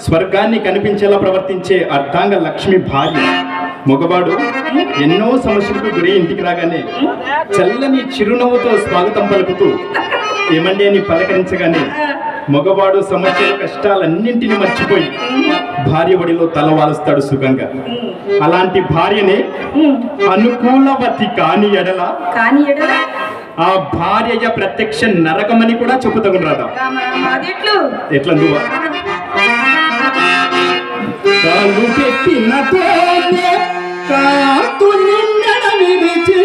స్వర్గాన్ని కనిపించేలా ప్రవర్తించే అర్ధాంగ లక్ష్మి భార్య. మగవాడు ఎన్నో సమస్యలకు గురి ఇంటికి రాగానే చల్లని చిరునవ్వుతో స్వాగతం పలుకుతూ ఏమండి అని పలకరించగానే మగవాడు సమస్యల కష్టాలన్నింటినీ మర్చిపోయి భార్య ఒడిలో తలవాలుస్తాడు సుఖంగా. అలాంటి భార్యనే అనుకూలవతి కాని ఎడల ఆ భార్య ప్రత్యక్ష నరకమని కూడా చెప్పుతగు రాదా? ఎట్లా నువ్వు కాలు పెట్టినతోనే కాకు నిన్నడ విరిచి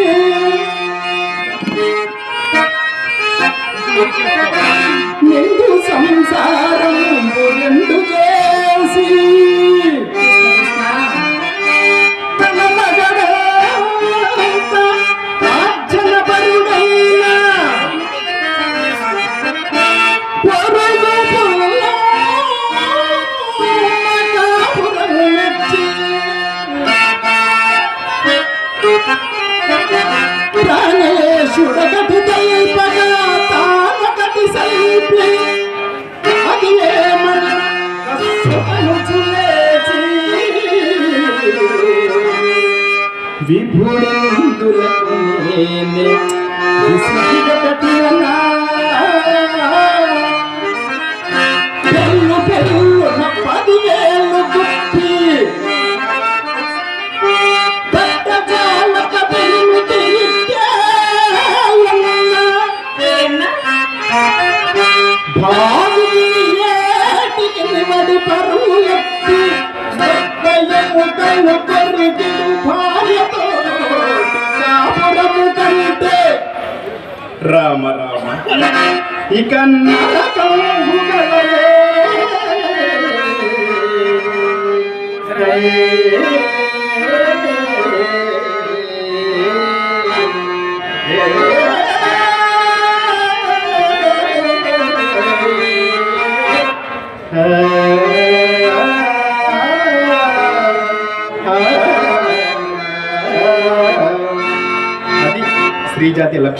నిండు సంసారం రెండు చేసి తన మగడ ఆర్జన పరుడైన ప్రాణేశుడగటి దైవగా తానకటి సైప్లి అది ఏమని కసుమనుచులేచి విభుడిందులకు నేనే విసిగకటి అన్నా పెళ్ళు పెళ్ళున 10,000 గుప్పి రామ రామ ఇక అది స్త్రీ జాతి లక్ష్యం.